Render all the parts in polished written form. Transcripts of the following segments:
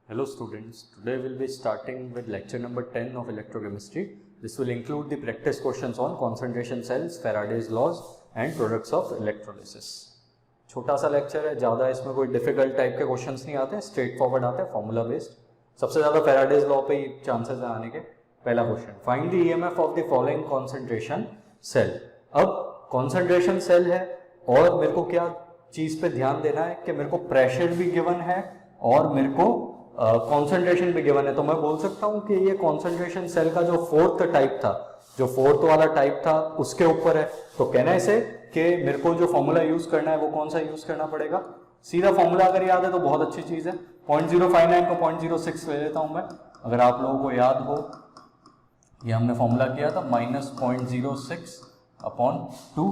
Hello students, today we'll be starting with lecture number 10 of electrochemistry. This will include the practice questions on concentration cells, Faraday's laws and products of electrolysis. छोटा सा lecture है, ज़्यादा इसमें कोई difficult type के questions नहीं आते हैं, स्ट्रेट फॉरवर्ड आते हैं, फॉर्मूला बेस्ड. सबसे ज़्यादा Faraday's law पे ही चांसेस है आने के. पहला question, find the EMF of the following concentration cell. अब कॉन्सेंट्रेशन सेल है और मेरे को क्या चीज़ पे ध्यान देना है कि मेरे को प्रेशर भी गिवन है और मेरे को कॉन्सेंट्रेशन भी गिवन है. तो मैं बोल सकता हूं कि ये कॉन्सेंट्रेशन सेल का जो फोर्थ टाइप था, जो फोर्थ वाला टाइप था उसके ऊपर है. तो कहना है इसे कि मेरे को जो फॉर्मूला यूज करना है वो कौन सा यूज करना पड़ेगा. सीधा फॉर्मूला अगर याद है तो बहुत अच्छी चीज है. 0.059 को 0.06 ले लेता हूं मैं. अगर आप लोगों को याद हो, ये हमने फॉर्मूला किया था -0.06 अपॉन 2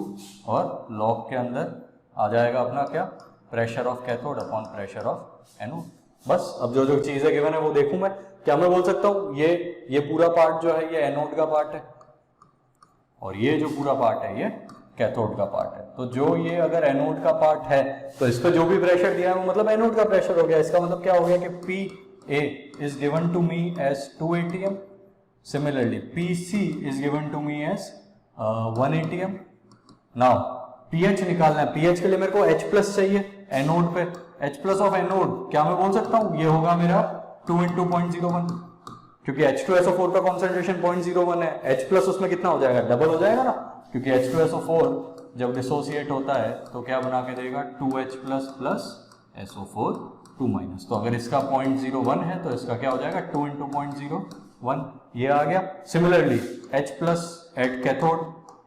और लॉग के अंदर आ जाएगा अपना क्या, pressure of cathode upon pressure of anode. बस अब जो जो चीजें गिवन है वो देखूं मैं. क्या मैं बोल सकता हूं ये पूरा पार्ट जो है ये एनोड का पार्ट है और ये जो पूरा पार्ट है ये कैथोड का पार्ट है. तो जो ये अगर एनोड का पार्ट है तो इस पे जो भी प्रेशर दिया है वो मतलब एनोड का प्रेशर हो गया. इसका मतलब क्या हो गया कि PA is given to me as 2 atm. Similarly PC is given to me as 1 atm. Now pH निकालना है. pH के लिए मेरे को H+ चाहिए एनोड पे. H+ ऑफ एनोड क्या मैं बोल सकता हूं ये होगा मेरा 2 × 0.01, क्योंकि H2SO4 का कॉन्सेंट्रेशन 0.01 है. H+ उसमें कितना हो जाएगा, डबल हो जाएगा ना, क्योंकि H2SO4 जब डिसोसिएट होता है तो क्या बना के देगा 2H+ प्लस SO4 2-. तो अगर इसका 0.01 है तो इसका क्या हो जाएगा 2 × 0.01, ये आ गया. सिमिलरली H+ एट कैथोड,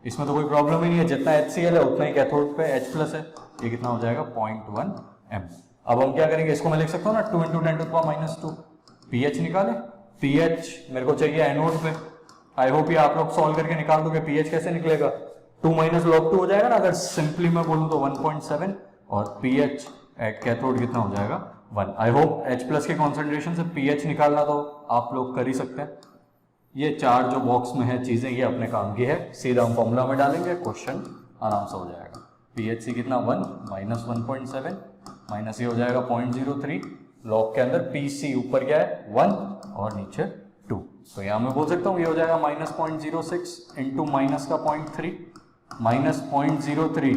इसमें तो कोई प्रॉब्लम ही नहीं है, जितना HCl है उतना ही कैथोड पे H+ है. ये कितना हो जाएगा 0.1 m. अब हम क्या करेंगे, इसको मैं लिख सकता हूँ ना 2 × 10⁻². pH निकाले. pH मेरे को चाहिए एनोड पे. आई होप ये आप लोग सॉल्व करके निकाल दोगे. pH कैसे निकलेगा, 2 - log 2 हो जाएगा ना. अगर सिंपली मैं बोलूँ तो 1.7 और pH एट कैथोड कितना हो जाएगा 1. आई होप H+ के कॉन्सेंट्रेशन से pH निकालना तो आप लोग कर ही सकते हैं. ये चार जो बॉक्स में है चीजें ये अपने काम की है. सीधा हम फॉर्मूला में डालेंगे, क्वेश्चन आराम से हो जाएगा. pH कितना 1 - 1.7 माइनस ये हो जाएगा 0.03. लॉग के अंदर PC ऊपर क्या है 1 और नीचे 2. तो यहां मैं बोल सकता हूं ये हो जाएगा -0.06 इंटू माइनस का 0.3 -0.03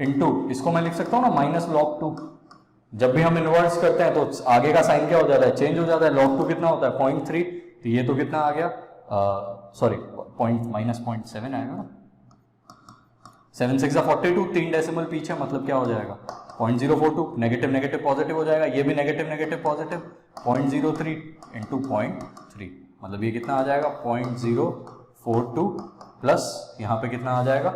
इंटू इसको मैं लिख सकता हूं ना -log2. जब भी हम इनवर्स करते हैं तो आगे का साइन क्या हो जाता है, चेंज हो जाता है. log2 कितना होता है 0.3. तो ये तो कितना आ गया, सॉरी -0.7 आएगा ना. 7 × 6 = 42, 3 डेसिमल पीछे, मतलब क्या हो जाएगा 0.042. नेगेटिव नेगेटिव पॉजिटिव हो जाएगा. ये भी नेगेटिव नेगेटिव पॉजिटिव. 0.03 इंटू 0.3 मतलब ये कितना आ जाएगा 0.042 प्लस यहाँ पे कितना आ जाएगा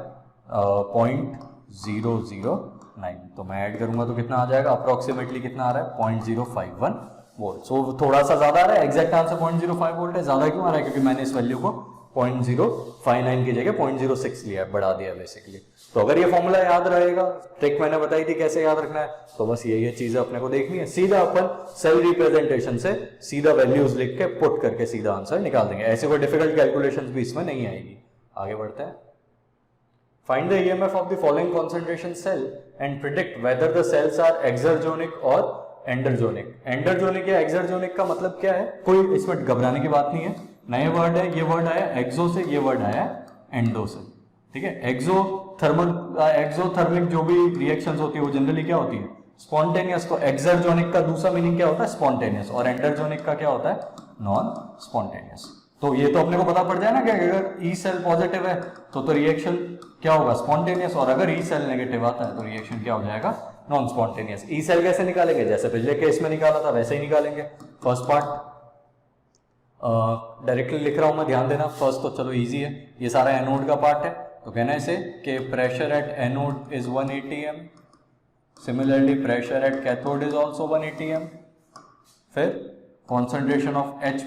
0.009. तो मैं ऐड करूंगा तो कितना आ जाएगा, अप्रोक्सीमेटली कितना आ रहा है 0.051 वोल्ट. सो थोड़ा सा ज्यादा आ रहा है. एग्जैक्ट आंसर 0.05 वोल्ट है. ज्यादा क्यों आ रहा है, क्योंकि मैंने इस वैल्यू को 0.059 की जगह 0.06 लिया है, बढ़ा दिया बेसिकली. तो अगर ये फॉर्मूला याद रहेगा, ट्रिक मैंने बताई थी कैसे याद रखना है, तो बस ये चीजें अपने को देखनी है. सीधा अपन सेल रिप्रेजेंटेशन से सीधा वैल्यूज लिख के पुट करके सीधा आंसर निकाल देंगे. ऐसे कोई डिफिकल्ट कैलकुलेशंस भी इसमें नहीं आएगी. आगे बढ़ते हैं. Find the EMF of the following concentration cell and predict whether the cells are exergonic और एंडरजोनिक. एंडरजोनिक या एक्सर्जोनिक का मतलब क्या है, कोई इसमें घबराने की बात नहीं है. नए वर्ड है, ये वर्ड आया एक्सो से, ये वर्ड आया एंडो से. ठीक है. एक्सोथर्मिक जो भी रिएक्शंस होती है वो जनरली क्या होती है, स्पॉन्टेनियस. तो एक्सर्जोनिक का दूसरा मीनिंग क्या होता है, स्पॉन्टेनियस. और एंडरजोनिक का क्या होता है, नॉन स्पॉन्टेनियस. तो ये तो अपने को पता पड़ जाए ना कि अगर ई सेल पॉजिटिव है तो रिएक्शन क्या होगा, स्पॉन्टेनियस. और अगर ई सेल नेगेटिव आता है तो रिएक्शन क्या हो जाएगा, नॉन स्पॉन्टेनियस. ई सेल कैसे निकालेंगे, जैसे पिछले केस में निकाला था वैसे ही निकालेंगे. फर्स्ट पार्ट डायरेक्टली लिख रहा हूं मैं, ध्यान देना. फर्स्ट तो चलो इजी है, ये सारा एनोड का पार्ट है. तो कहना है इसे कि pressure at anode is 1 atm. Similarly pressure at cathode is also 1 atm. फिर concentration of H+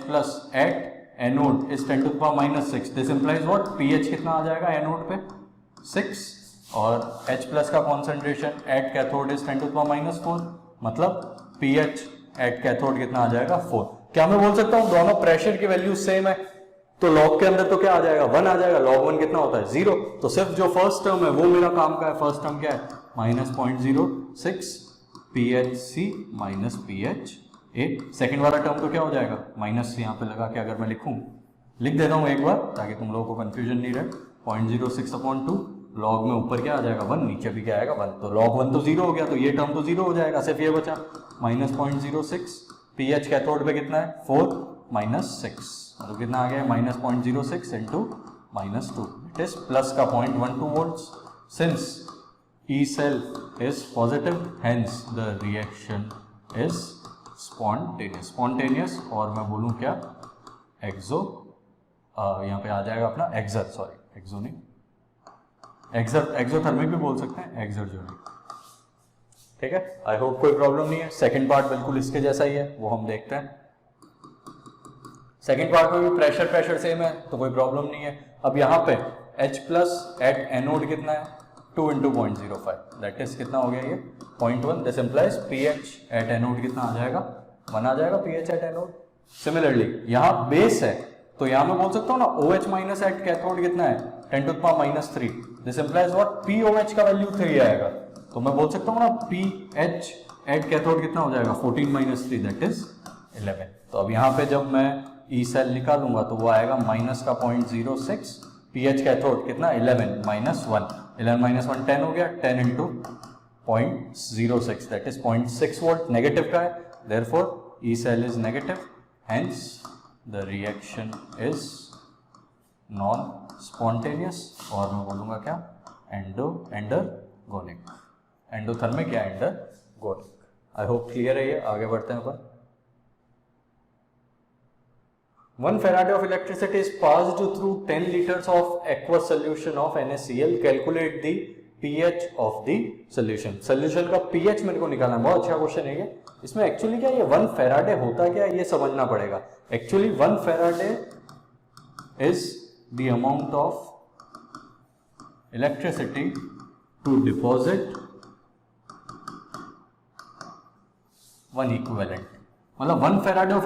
at anode is 10⁻⁶. This implies what, pH कितना आ जाएगा एनोड पे 6 और H+ का कॉन्सेंट्रेशन एट कैथोड इज 10⁻⁴. मतलब pH एट कैथोड कितना आ जाएगा 4. क्या मैं बोल सकता हूं दोनों प्रेशर की वैल्यू सेम है, तो लॉग के अंदर तो क्या आ जाएगा 1 आ जाएगा. log 1 कितना होता है 0. तो सिर्फ जो फर्स्ट टर्म है वो मेरा काम का है. फर्स्ट टर्म क्या है -0.06 PHC - PH ए। सेकंड वाला टर्म तो क्या हो जाएगा, माइनस यहाँ पे लगा के अगर मैं लिख देता हूँ एक बार ताकि तुम लोगों को कंफ्यूजन नहीं रहे। 0.06/2 लॉग में ऊपर क्या आ जाएगा 1, नीचे भी क्या आएगा 1, तो log 1 तो 0 हो गया, तो ये टर्म तो 0 हो जाएगा, सिर्फ ये बचा -0.06। pH कैथोड पे कितना है 4 -6, तो कितना आ गया -0.06 इंटू -2, इट इज प्लस का 0.12 volts. Since E cell is positive, hence the reaction is spontaneous, और मैं बोलूँ क्या यहाँ पे आ जाएगा अपना एक्सोथर्मिक भी बोल सकते हैं, एक्सर्जोनिक। ठीक है, आई होप कोई प्रॉब्लम नहीं है। सेकंड पार्ट बिल्कुल इसके जैसा ही है, वो हम देखते हैं। सेकंड पार्ट में भी प्रेशर सेम है, तो कोई प्रॉब्लम नहीं है। अब यहाँ पे H+ एट एनोड कितना है 2 × 0.05, दैट इज कितना हो गया ये 0.1। This implies pH at anode कितना आ जाएगा 1 आ जाएगा pH एट एनोड। सिमिलरली यहाँ बेस है, तो यहाँ मैं बोल सकता हूँ ना OH- एट कैथोड कितना है 10⁻³ दिस इंप्लाइज व्हाट POH का वैल्यू 3 आएगा, तो मैं बोल सकता हूँ ना pH एट कैथोड कितना हो जाएगा 14-3 दैट इज 11। तो अब यहाँ पे जब मैं E सेल निकालूंगा तो वो आएगा -0.06, pH कैथोड कितना 11 -1, 11 - 1 10 हो गया, 10 × 0.06 दैट इज 0.6 वोल्ट, नेगेटिव का है, therefore E cell is negative, hence the reaction is non spontaneous, और मैं बोलूँगा क्या एंडोगोनिक, एंडोथर्मिक या एंडोगोनिक। आई होप क्लियर है ये, आगे बढ़ते हैं अपन। 1 Farad of electricity is passed through 10 liters of aqueous solution of NaCl. Calculate the pH of the solution. Solution का pH मेरे को निकालना है, बहुत अच्छा क्वेश्चन है ये। इसमें एक्चुअली क्या ये 1 Farad होता क्या है ये समझना पड़ेगा। Actually 1 Farad is the amount of electricity to deposit 1 equivalent, मतलब 1 Farad of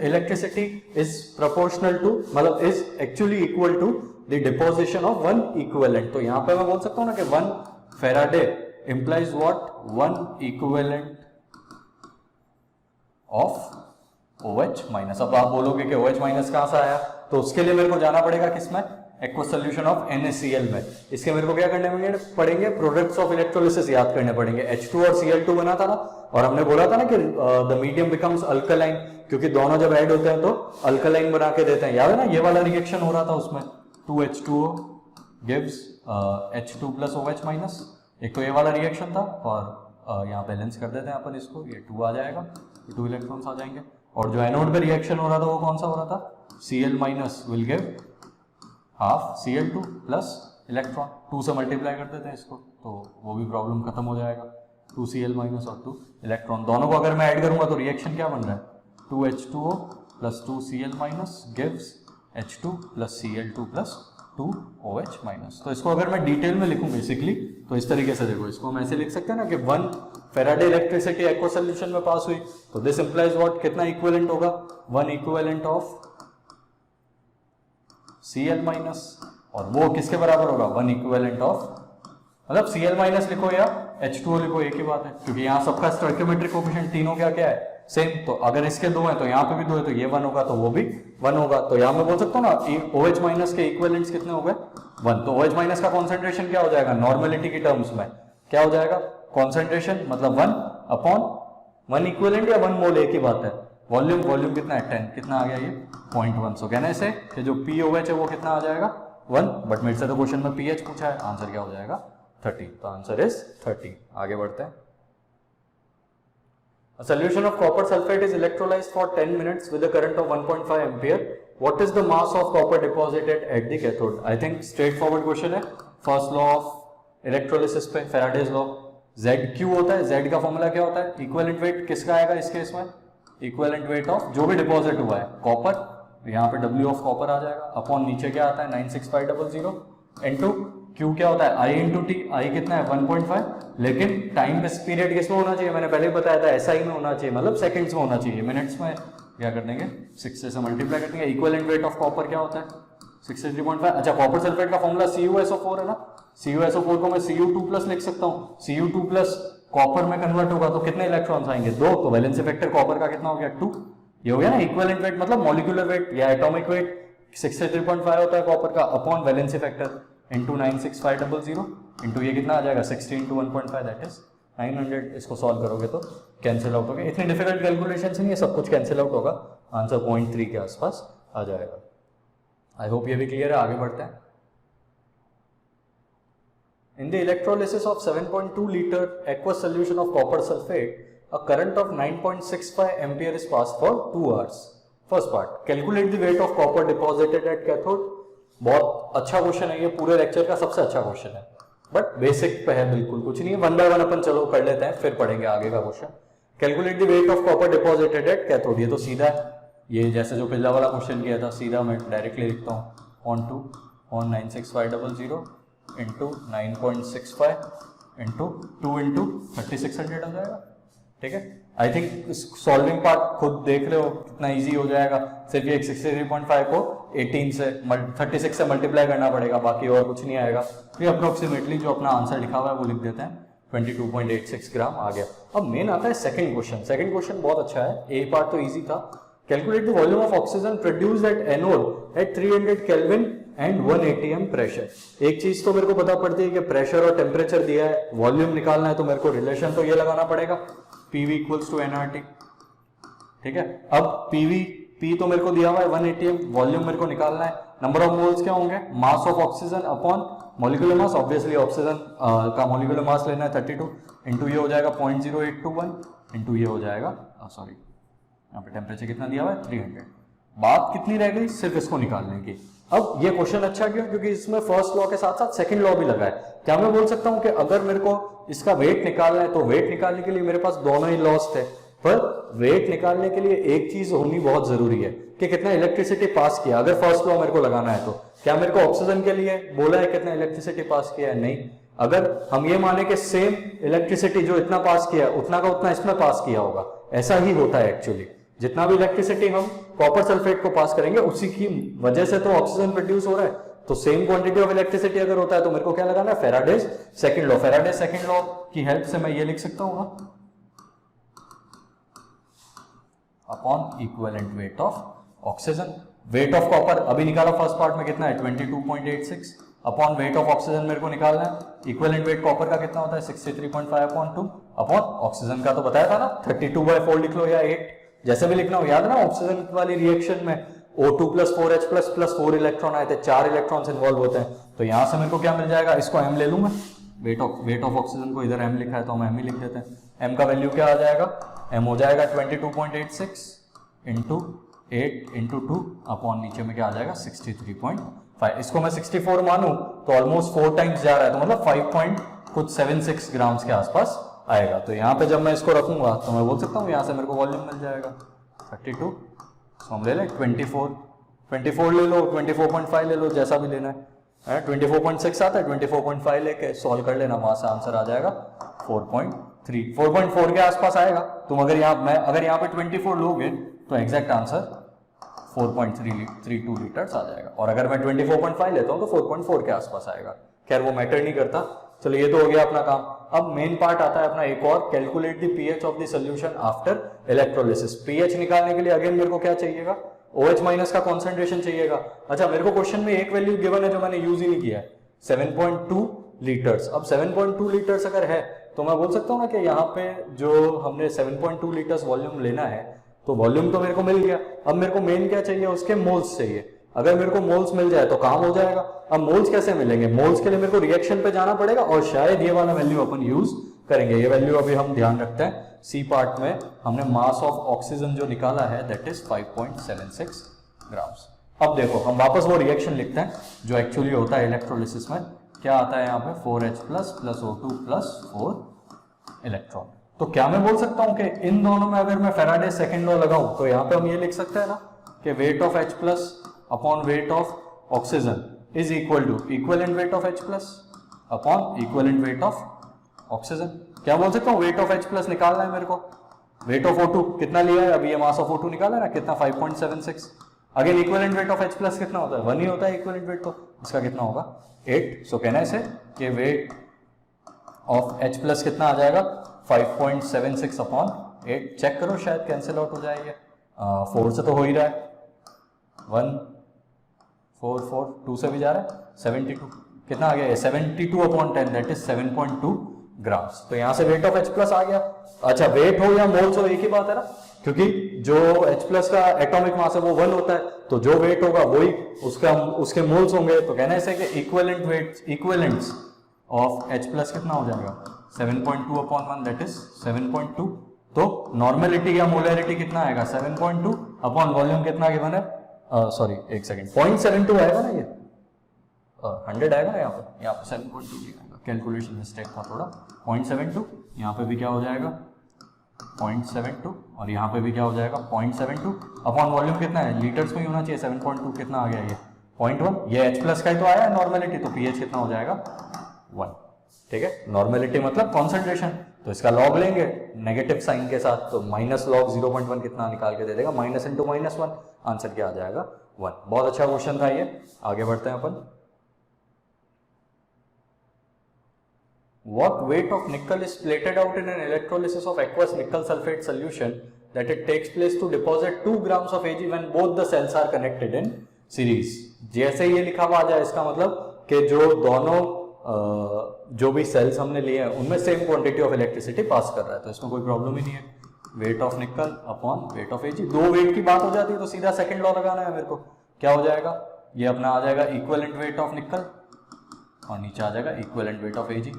electricity is proportional to, मतलब is actually equal to the deposition of 1 equivalent। तो यहाँ पे मैं बोल सकता हूँ ना कि 1 Farad implies what 1 equivalent of OH-। अब आप बोलोगे कि OH- कहाँ से आया, तो उसके लिए मेरे को जाना पड़ेगा किसमें एक्वस सोल्यूशन ऑफ NaCl में। इसके मेरे को क्या करने पड़ेंगे प्रोडक्ट्स ऑफ इलेक्ट्रोलिसिस याद करने पड़ेंगे। H2 और Cl2 बना था ना, और हमने बोला था ना कि द मीडियम बिकम्स अल्कलाइन, क्योंकि दोनों जब ऐड होते हैं तो अल्कलाइन बना के देते हैं, याद है ना, ये वाला रिएक्शन हो रहा था उसमें 2H2O gives H2 + OH-। एक तो ये वाला रिएक्शन था, और यहाँ बैलेंस कर देते हैं अपन इसको, ये 2 आ जाएगा, 2 इलेक्ट्रॉन्स आ जाएंगे। और जो एनोड पे रिएक्शन हो रहा था वो कौन सा हो रहा था, Cl- will give half Cl2 plus electron, 2 से मल्टीप्लाई कर देते हैं इसको, तो वो भी प्रॉब्लम खत्म हो जाएगा। 2Cl- और 2 इलेक्ट्रॉन, दोनों को अगर मैं ऐड करूंगा तो रिएक्शन क्या बन रहा है 2H2O + 2Cl- gives H2 + Cl2 + 2OH-। तो इसको अगर मैं डिटेल में लिखूं बेसिकली तो इस तरीके से देखो, इसको हम ऐसे लिख सकते हैं ना कि 1 Farad इलेक्ट्रिसिटी एक्वस सॉल्यूशन में पास हुई, तो दिस इंप्लाइज व्हाट कितना इक्विवेलेंट होगा 1 इक्विवेलेंट ऑफ Cl-, और वो किसके बराबर होगा 1 इक्विवेलेंट ऑफ, मतलब Cl- लिखो या H2O लिखो, एक ही बात है, क्योंकि यहाँ सबका स्टोइकियोमेट्रिक कोएफिशिएंट तीनों क्या क्या है सेम। तो अगर इसके 2 हैं तो यहाँ पे भी 2 है, तो ये 1 होगा तो वो भी 1 होगा। तो यहाँ मैं बोल सकता हूँ ना OH- के इक्विवेलेंट्स कितने हो गए 1। तो OH- का कॉन्सेंट्रेशन क्या हो जाएगा नॉर्मेलिटी की टर्म्स में, क्या हो जाएगा कॉन्सेंट्रेशन, मतलब 1/1 इक्विवेलेंट या 1 मोल, एक ही बात है। वॉल्यूम कितना है 10, कितना आ गया ये 0.1। सो कहने से कि जो POH है वो कितना आ जाएगा 1, बट मेरे से तो क्वेश्चन में pH पूछा है, आंसर क्या हो जाएगा 30, तो आंसर इज 30। आगे बढ़ते हैं। A solution of copper sulfate is electrolyzed for 10 minutes with a current of 1.5 ampere. What is the mass of copper deposited at the cathode? I think straightforward question है। First law of electrolysis पे Faraday's law, ZQ होता है, Z का formula क्या होता है, equivalent weight किसका आएगा इस केस में, इक्विवेलेंट वेट ऑफ जो भी डिपॉजिट हुआ है कॉपर, यहाँ पे W ऑफ कॉपर आ जाएगा, अपॉन नीचे क्या आता है 96500 इनटू Q क्या होता है I × T, I कितना है 1.5, लेकिन टाइम पीरियड किसमें होना चाहिए, मैंने पहले ही बताया था SI में होना चाहिए, मतलब सेकंड्स में होना चाहिए, मिनट्स में क्या कर देंगे 6 से मल्टीप्लाई कर देंगे। इक्विवेलेंट वेट ऑफ कॉपर क्या होता है 63.5। अच्छा, कॉपर सल्फेट का फॉर्मूला CuSO4 है ना, CuSO4 को मैं Cu2+ लिख सकता हूँ, Cu2+ कॉपर में कन्वर्ट होगा तो कितने इलेक्ट्रॉन्स आएंगे? 2। तो वैलेंसी फैक्टर कॉपर का कितना हो गया? 2। ये हो गया ना इक्विवेलेंट वेट, मतलब मॉलिक्यूलर वेट या एटॉमिक वेट 63.5 होता है कॉपर का upon valency factor into 96500 into ये कितना आ जाएगा 60 इंटू 1.5 दैट इज 900। इसको सॉल्व करोगे तो कैंसिल आउट हो गया। इतनी डिफिकल्ट कैलकुलेशन नहीं है, सब कुछ कैंसिल आउट होगा, आंसर 0.3 के आसपास आ जाएगा। आई होप ये भी क्लियर है। आगे बढ़ते हैं। In the electrolysis of 7.2 liter aqueous solution of copper sulfate, a current of 9.65 ampere is passed for 2 hours. First part, calculate the weight of copper deposited at cathode. बहुत अच्छा question है ये, पूरे लेक्चर का सबसे अच्छा क्वेश्चन है, but basic पे है, बिल्कुल कुछ नहीं है। 1 by 1 अपन चलो कर लेते हैं, फिर पढ़ेंगे आगे का question. Calculate the weight of copper deposited at cathode. ये तो सीधा है, ये जैसे जो पिछला वाला क्वेश्चन किया था सीधा मैं डायरेक्टली लिखता हूँ ऑन 96500 इंटू 9.65 इंटू 2 इंटू 3600 हो जाएगा। ठीक है, आई थिंक सॉल्विंग पार्ट खुद देख रहे हो कितना इजी हो जाएगा। सिर्फ ये 63.5 को 18 से 36 से मल्टीप्लाई करना पड़ेगा, बाकी और कुछ नहीं आएगा। तो अप्रोक्सीमेटली जो अपना आंसर लिखा हुआ है वो लिख देते हैं, 22.86 ग्राम आ गया। अब मेन आता है सेकंड क्वेश्चन। सेकंड क्वेश्चन बहुत अच्छा है, ए पार्ट तो इजी था। Calculate the volume of oxygen produced at anode at 300 kelvin and 1 atm pressure. एक चीज तो मेरे को पता पड़ती है कि प्रेशर और टेम्परेचर दिया है, वॉल्यूम निकालना है तो मेरे को रिलेशन तो ये लगाना पड़ेगा PV इक्वल्स टू nRT। ठीक है, अब P तो मेरे को दिया हुआ है 1 atm, वॉल्यूम मेरे को निकालना है। नंबर ऑफ मोल्स क्या होंगे? Mass of oxygen upon molecular mass, obviously oxygen का मॉलिक्यूलर मास लेना है 32 इंटू ये हो जाएगा 0.0821 इंटू ये हो जाएगा सॉरी यहाँ पे टेम्परेचर कितना दिया हुआ है 300। बात कितनी रह गई? सिर्फ इसको निकालने की। अब ये क्वेश्चन अच्छा क्यों? क्योंकि इसमें फर्स्ट लॉ के साथ साथ सेकंड लॉ भी लगा है। क्या मैं बोल सकता हूं कि अगर मेरे को इसका वेट निकालना है तो वेट निकालने के लिए मेरे पास दोनों ही लॉस थे, पर वेट निकालने के लिए एक चीज होनी बहुत जरूरी है कि कितना इलेक्ट्रिसिटी पास किया। अगर फर्स्ट लॉ मेरे को लगाना है तो क्या मेरे को ऑक्सीजन के लिए बोला है कितना इलेक्ट्रिसिटी पास किया है? नहीं। अगर हम ये माने कि सेम इलेक्ट्रिसिटी जो इतना पास किया उतना का उतना इसमें पास किया होगा, ऐसा ही होता है एक्चुअली। जितना भी इलेक्ट्रिसिटी हम कॉपर सल्फेट को पास करेंगे उसी की वजह से तो ऑक्सीजन प्रोड्यूस हो रहा है। तो सेम क्वांटिटी ऑफ इलेक्ट्रिसिटी अगर होता है तो मेरे को क्या लगाना है? Faraday's second law. Faraday's second law की हेल्प से मैं ये लिख सकता हूँ upon equivalent weight of oxygen. Weight of copper अभी निकाला फर्स्ट पार्ट में कितना है 22.86 अपॉन वेट ऑफ ऑक्सीजन मेरे को निकालना है। इक्विवेलेंट वेट कॉपर का कितना होता है 63.5 अपॉन 2 अपॉन ऑक्सीजन का तो बताया था ना 32/4 लिख लो या 8 जैसे भी लिखना हो। याद ना ऑक्सीजन वाली रिएक्शन में O2 + 4H + 4 इलेक्ट्रॉन आए थे, 4 इलेक्ट्रॉन्स इन्वॉल्व होते हैं। तो यहां से मेरे को क्या मिल जाएगा? इसको m ले लूंगा, वेट ऑफ ऑक्सीजन को इधर m लिखा है तो हम m ही लिख देते हैं। m का वैल्यू क्या आ जाएगा? m हो जाएगा 22.86 इंटू 8 इंटू 2 अपॉन नीचे में क्या आ जाएगा 63.5। इसको मैं 64 मानूं तो ऑलमोस्ट 4 टाइम्स जा रहा है, तो मतलब 5.76 ग्राम्स के आसपास आएगा। तो यहाँ पे जब मैं इसको रखूंगा तो मैं बोल सकता हूँ यहाँ से मेरे को वॉल्यूम मिल जाएगा 32। तो हम ले लें 24 ले लो, 24.5 ले लो, जैसा भी लेना है। 24.6 आता है, 24.5 लेके सॉल्व कर लेना, वहां से आंसर आ जाएगा 4.4 के आसपास आएगा। तुम अगर यहाँ पे 24 लोगे तो एग्जैक्ट आंसर 4.32 लीटर्स आ जाएगा, और अगर मैं 24.5 लेता हूँ तो 4.4 के आसपास आएगा। खैर वो मैटर नहीं करता। चलो ये तो हो गया अपना काम। अब मेन पार्ट आता है अपना एक और, calculate the pH of the solution after electrolysis. PH निकालने के लिए अगेन मेरे को क्या चाहिएगा? OH- का कॉन्सेंट्रेशन चाहिएगा। अच्छा, मेरे को क्वेश्चन में एक वैल्यू गिवन है जो मैंने यूज ही नहीं किया है, 7.2 लीटर्स। अब 7.2 लीटर्स अगर है तो मैं बोल सकता हूँ ना कि यहाँ पे जो हमने 7.2 लीटर्स वॉल्यूम लेना है, तो वॉल्यूम तो मेरे को मिल गया। अब मेरे को मेन क्या चाहिए? उसके मोल्स चाहिए। अगर मेरे को मोल्स मिल जाए तो काम हो जाएगा। अब मोल्स कैसे मिलेंगे? मोल्स के लिए मेरे को रिएक्शन पे जाना पड़ेगा, और शायद ये वाला वैल्यू अपन यूज करेंगे। ये वैल्यू अभी हम ध्यान रखते हैं। सी पार्ट में हमने मास ऑफ ऑक्सीजन जो निकाला है दैट इज 5.76 ग्राम्स। अब देखो हम वापस वो रिएक्शन लिखते हैं जो एक्चुअली होता है इलेक्ट्रोलिसिस में। क्या आता है यहाँ पे? 4H+ + O2 + 4 electron. तो क्या मैं बोल सकता हूँ कि इन दोनों में अगर मैं फैराडे सेकंड लॉ लगाऊं तो यहाँ पे हम ये लिख सकते हैं ना कि weight of H+ upon weight of oxygen is equal to equivalent weight of H+ upon equivalent weight of oxygen. क्या बोल सकता हूँ? वेट ऑफ H+ निकालना है मेरे को। वेट ऑफ O2 कितना लिया है? अभी ये मास ऑफ O2 निकाला है ना, कितना 5.76। Again equivalent weight of H+ कितना होता है? 1 ही होता है इक्विवेलेंट वेट, तो इसका कितना होगा 8। सो कहना है कि वेट ऑफ H+ कितना आ जाएगा 5.76 अपॉन 8, चेक करो शायद कैंसिल आउट हो जाएगा। 4 से तो हो ही रहा है, 1 4 4, 2 से भी जा रहा है 72, कितना आ गया ये 72 अपॉन 10 दैट इज 7.2 ग्राम्स। तो यहाँ से वेट ऑफ H प्लस आ गया। अच्छा वेट हो या मोल्स हो एक ही बात है ना, क्योंकि जो H प्लस का एटॉमिक मास है वो 1 होता है, तो जो वेट होगा वही उसके मोल्स होंगे। तो कहना है कि equivalent weight equivalents of H plus कितना हो जाएगा 7.2 अपॉन 1 दैट इज 7.2। तो नॉर्मेलिटी या मोलैरिटी कितना आएगा 7.2 अपॉन वॉल्यूम कितना गिवन है, सॉरी एक सेकंड 0.72 आएगा ना, ये 100 आएगा ना यहाँ पे 7.2 आएगा, कैलकुलेशन मिस्टेक था थोड़ा। 0.72 यहाँ पे भी क्या हो जाएगा 0.72 और यहाँ पे भी क्या हो जाएगा 0.72 अपॉन वॉल्यूम कितना है, लीटर्स में ही होना चाहिए। 7.2 कितना आ गया ये 0.1, ये H प्लस का ही तो आया है नॉर्मेलिटी, तो pH कितना हो जाएगा 1। ठीक है, नॉर्मेलिटी मतलब कॉन्सेंट्रेशन, तो इसका लॉग लेंगे नेगेटिव साइन के साथ, तो माइनस लॉग 0.1 कितना निकाल के दे देगा, माइनस इंटू माइनस 1, आंसर क्या आ जाएगा 1। बहुत अच्छा क्वेश्चन था ये। आगे बढ़ते हैं अपन। What weight of nickel is plated out in an electrolysis of aqueous nickel sulfate solution that it takes place to deposit 2 grams of Ag when both the cells are connected in series। जैसे ये लिखा हुआ आ जाए इसका मतलब कि जो दोनों जो भी सेल्स हमने लिए हैं उनमें same quantity of electricity pass कर रहा है, तो इसमें कोई प्रॉब्लम ही नहीं है। वेट ऑफ निकल अपॉन वेट ऑफ Ag, दो वेट की बात हो जाती है तो सीधा सेकंड लॉ लगाना है मेरे को। क्या हो जाएगा, ये अपना आ जाएगा इक्विवेलेंट वेट ऑफ निकल और नीचे आ जाएगा इक्विवेलेंट वेट ऑफ Ag।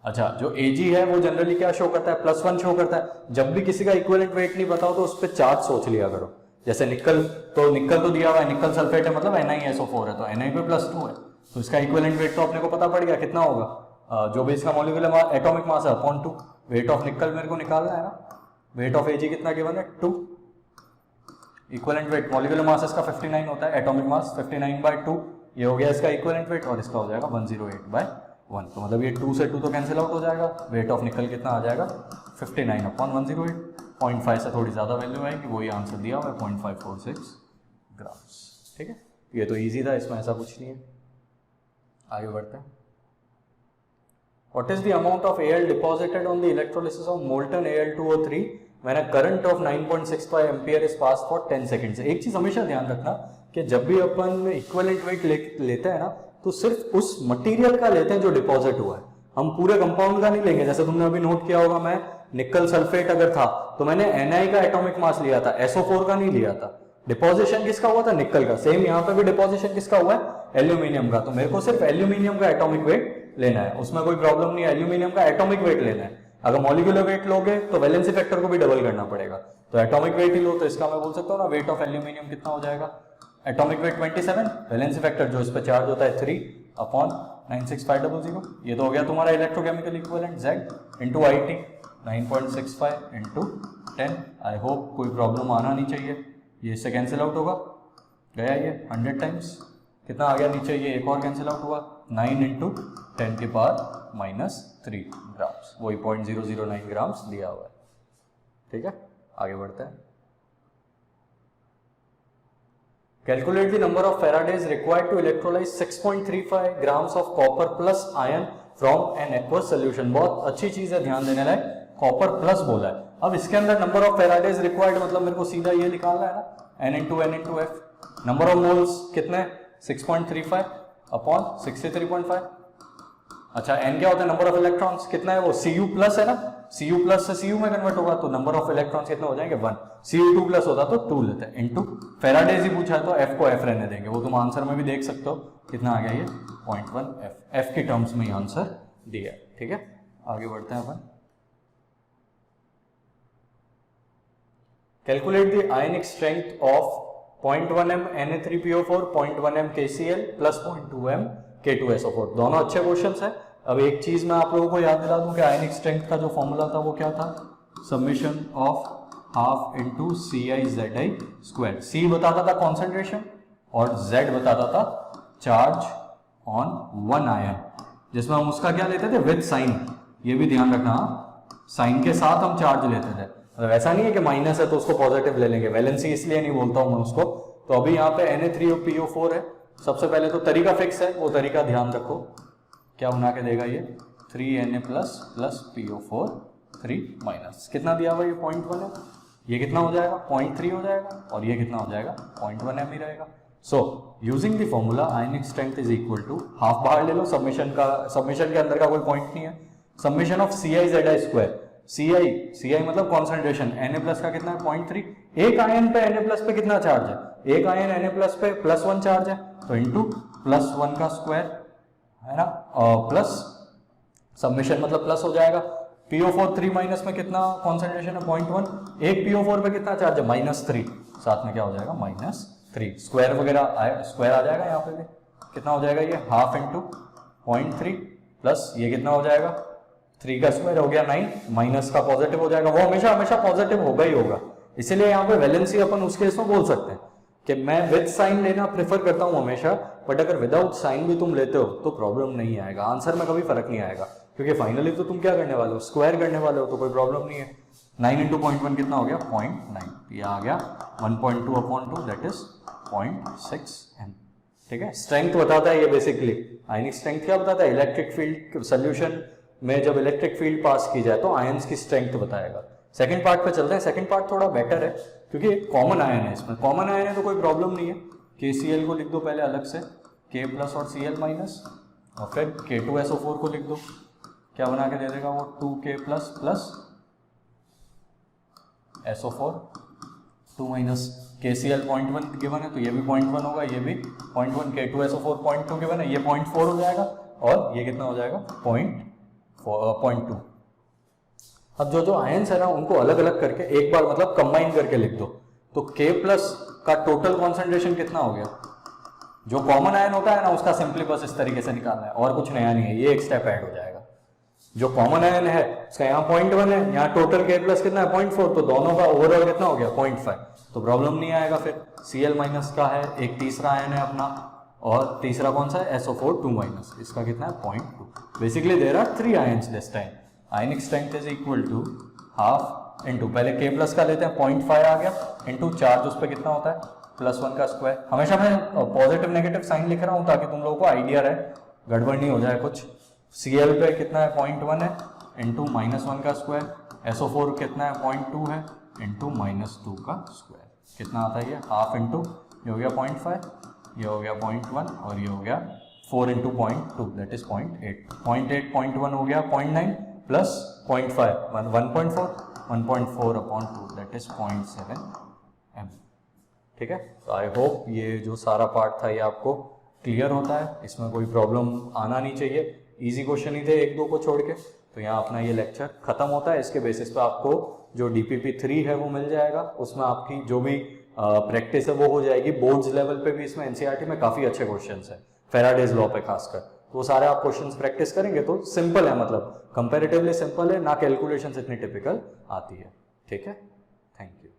अच्छा जो Ag है वो जनरली क्या शो करता है, +1 शो करता है। जब भी किसी का इक्विवेलेंट वेट नहीं बताओ तो उस पर चार्ज सोच लिया करो। जैसे निकल तो दिया हुआ है, निकल सल्फेट है मतलब NiSO4 है, तो Na पे +2 है, तो इसका इक्विवेलेंट वेट तो अपने को पता पड़ गया कितना होगा, जो भी इसका मॉलिक्यूलर एटॉमिक मास है अपॉन 2। वेट ऑफ निकल मेरे को निकालना है ना, वेट ऑफ Ag कितना गिवन है 2, इक्विवेलेंट वेट मॉलिक्यूलर मास इसका 59 होता है, एटॉमिक मास 59/2, ये हो गया इसका इक्विवेलेंट वेट और इसका हो जाएगा 108/1। तो मतलब ये 2 से 2 तो कैंसिल आउट हो जाएगा। वेट ऑफ निकल कितना आ जाएगा 59 अपॉन 108, 0.5 से थोड़ी ज़्यादा वैल्यू आएगी, वही आंसर दिया हुआ है 0.546 ग्राम्स। ठीक है, ये तो ईजी था, इसमें ऐसा कुछ नहीं है। आगे बढ़ते हैं। What is the amount of Al deposited on the electrolysis of molten Al2O3 when a current of 9.65 ampere is passed for 10 seconds? एक चीज हमेशा ध्यान रखना कि जब भी अपन इक्विवेलेंट वेट लेते हैं ना तो सिर्फ उस मटेरियल का लेते हैं जो डिपॉजिट हुआ है, हम पूरे कंपाउंड का नहीं लेंगे। जैसे तुमने अभी नोट किया होगा, मैं निकल सल्फेट अगर था तो मैंने Na का एटॉमिक मास लिया था, SO4 का नहीं लिया था। डिपोजिशन किसका हुआ था, निकल का। सेम यहाँ पे भी डिपोजिशन किसका हुआ है, एल्यूमिनियम का। तो मेरे को सिर्फ एल्यूमिनियम का एटॉमिक वेट लेना है, उसमें कोई प्रॉब्लम नहीं है, एल्यूमिनियम का एटॉमिक वेट लेना है। अगर मॉलिक्यूलर वेट लोगे तो वैलेंसी फैक्टर को भी डबल करना पड़ेगा, तो एटॉमिक वेट ही लो। तो इसका मैं बोल सकता हूँ ना, वेट ऑफ एल्यूमिनियम कितना हो जाएगा, एटॉमिक वेट 27, वैलेंसी फैक्टर जो इस पर चार्ज होता है 3 अपॉन 96500। ये तो हो गया तुम्हारा electrochemical equivalent Z into IT 9.65 into 10। I hope कोई प्रॉब्लम आना नहीं चाहिए। ये इससे कैंसिल आउट होगा, गया ये 100 टाइम्स, कितना आ गया नीचे, ये एक और कैंसिल आउट हुआ 9 इंटू 10 की पावर -3 ग्राम्स, वही 0.009 ग्राम्स दिया हुआ है। ठीक है, आगे बढ़ते हैं। Calculate the number of Faradays required to electrolyze 6.35 grams of copper plus iron from an aqueous solution। बहुत अच्छी चीज है, ध्यान देने लायक, कॉपर प्लस बोला है। अब इसके अंदर नंबर ऑफ फेराडेज रिक्वायर्ड मतलब मेरे को सीधा ये निकालना है ना, n into N into F. Number of moles कितने, 6.35 अपॉन 63.5। अच्छा n क्या होता है, नंबर ऑफ इलेक्ट्रॉन्स कितना है, वो Cu प्लस है ना, Cu प्लस से Cu में कन्वर्ट होगा, तो नंबर ऑफ इलेक्ट्रॉन्स कितने हो जाएंगे 1। Cu2 प्लस होता तो 2 लेते हैं, इंटू फेराडेज ही पूछा है तो f को f रहने देंगे, वो तुम आंसर में भी देख सकते हो कितना आ गया ये 0.1 f के टर्म्स में ही आंसर दिया है। ठीक है, आगे बढ़ते हैं अपन। Calculate the ionic strength of 0.1 m Na3PO4, 0.1 m KCl plus 0.2 m K2SO4। दोनों अच्छे क्वेश्चंस हैं। अब एक चीज मैं आप लोगों को याद दिला दूं कि आयनिक स्ट्रेंथ का जो फॉर्मूला था वो क्या था, summation of half into CiZi²। C बताता था कॉन्सेंट्रेशन और Z बताता था चार्ज ऑन वन आयन, जिसमें हम उसका क्या लेते थे, विद साइन। ये भी ध्यान रखना, साइन के साथ हम चार्ज लेते थे। मतलब ऐसा नहीं है कि माइनस है तो उसको पॉजिटिव ले लेंगे, वैलेंसी इसलिए नहीं बोलता हूं मैं उसको। तो अभी यहाँ पे Na3PO4 है, सबसे पहले तो तरीका फिक्स है, वो तरीका ध्यान रखो। क्या बना के देगा ये 3Na+ + PO4 3 माइनस कितना दिया हुआ, ये 0.1 है, ये कितना हो जाएगा 0.3 हो जाएगा, और ये कितना हो जाएगा 0.1 एम ही रहेगा। So using the formula ionic strength is equal to, half बाहर ले लो, समेशन के अंदर का कोई पॉइंट नहीं है, summation of CiZi square, Ci मतलब कॉन्सेंट्रेशन, Na+ का कितना है 0.3, एक आयन पे Na+ पे कितना चार्ज है, एक आयन Na+ पे +1 चार्ज है, तो इंटू +1 का स्क्वायर है ना, प्लस समेशन मतलब प्लस हो जाएगा, PO4 3 माइनस में कितना कॉन्सेंट्रेशन है 0.1, एक PO4 पे कितना चार्ज है -3, साथ में क्या हो जाएगा -3, स्क्वायर वगैरह स्क्वायर आ जाएगा यहाँ पे भी, कितना हो जाएगा ये हाफ इंटू 0.3 प्लस ये कितना हो जाएगा 3 का स्क्वायर हो गया 9, माइनस का पॉजिटिव हो जाएगा, वो हमेशा हमेशा पॉजिटिव होगा ही होगा, इसीलिए यहाँ पे वैलेंसी अपन उस केस में बोल सकते हैं कि मैं विद साइन लेना प्रेफर करता हूँ हमेशा, बट अगर विदाउट साइन भी तुम लेते हो तो प्रॉब्लम नहीं आएगा, आंसर में कभी फर्क नहीं आएगा, क्योंकि फाइनली तो तुम क्या करने वाले हो, स्क्वायर करने वाले हो, तो कोई प्रॉब्लम नहीं है। 9 इंटू 0.1 कितना हो गया 0.9, ये आ गया 1.2/2 दैट इज 0.6 m, ठीक है। स्ट्रेंथ बताता है ये बेसिकली, आयनिक स्ट्रेंथ क्या बताता है, इलेक्ट्रिक फील्ड सोल्यूशन में जब इलेक्ट्रिक फील्ड पास की जाए तो आयंस की स्ट्रेंथ बताएगा। सेकंड पार्ट पे चलते हैं, सेकंड पार्ट थोड़ा बेटर है क्योंकि कॉमन आयन है, इसमें कॉमन आयन है तो कोई प्रॉब्लम नहीं है। KCl को लिख दो पहले अलग से, K+ और Cl-, और फिर K2SO4 को लिख दो, क्या बना के दे देगा वो 2K+ plus SO4 2- KCl 0.1 given है तो ये भी 0.1 होगा, ये भी 0.1, K2SO4 0.2 गिवन है, ये 0.4 हो जाएगा, और ये कितना हो जाएगा 0.2। अब जो आयंस है ना उनको अलग अलग करके एक बार मतलब कंबाइन करके लिख दो, तो K+ का टोटल कॉन्सेंट्रेशन कितना हो गया, जो कॉमन आयन होता है ना उसका सिंपली बस इस तरीके से निकालना है, और कुछ नया नहीं है, ये एक स्टेप ऐड हो जाएगा। जो कॉमन आयन है उसका यहाँ 0.1 है, यहाँ टोटल K+ कितना है 0.4, तो दोनों का ओवरऑल कितना हो गया 0.5, तो प्रॉब्लम नहीं आएगा। फिर Cl- का है एक तीसरा आयन है अपना, और तीसरा कौन सा है SO4 2-, इसका कितना है 0.2। Basically there are 3 ions this time, ionic strength is equal to half into पहले K+ का लेते हैं 0.5 आ गया, इंटू चार्ज उस पर कितना होता है +1 का स्क्वायर। हमेशा मैं पॉजिटिव नेगेटिव साइन लिख रहा हूँ ताकि तुम लोगों को आइडिया रहे, गड़बड़ नहीं हो जाए कुछ। Cl पे कितना है 0.1 है, इंटू -1 का स्क्वायर, SO4 कितना है 0.2 है, इंटू -2 का स्क्वायर, कितना आता है ये हाफ इंटू, ये हो गया 0.5, ये हो गया 0.1, और ये हो गया 4 इंटू 0.2 दैट इज 0.8, 0.1 हो गया 0.9 प्लस 0.5 1.4/2 दैट इज 0.7 m, ठीक है। तो आई होप ये जो सारा पार्ट था ये आपको क्लियर होता है, इसमें कोई प्रॉब्लम आना नहीं चाहिए, इजी क्वेश्चन ही थे 1-2 को छोड़ के। तो यहाँ अपना ये लेक्चर खत्म होता है, इसके बेसिस पे आपको जो DPP3 है वो मिल जाएगा, उसमें आपकी जो भी प्रैक्टिस है वो हो जाएगी। बोर्ड्स लेवल पे भी इसमें NCERT में काफ़ी अच्छे क्वेश्चंस हैं, फैराडेज लॉ पे खासकर, तो वो सारे आप क्वेश्चंस प्रैक्टिस करेंगे तो सिंपल है, मतलब कंपैरेटिवली सिंपल है, ना कैलकुलेशंस इतनी टिपिकल आती है, ठीक है। Thank you.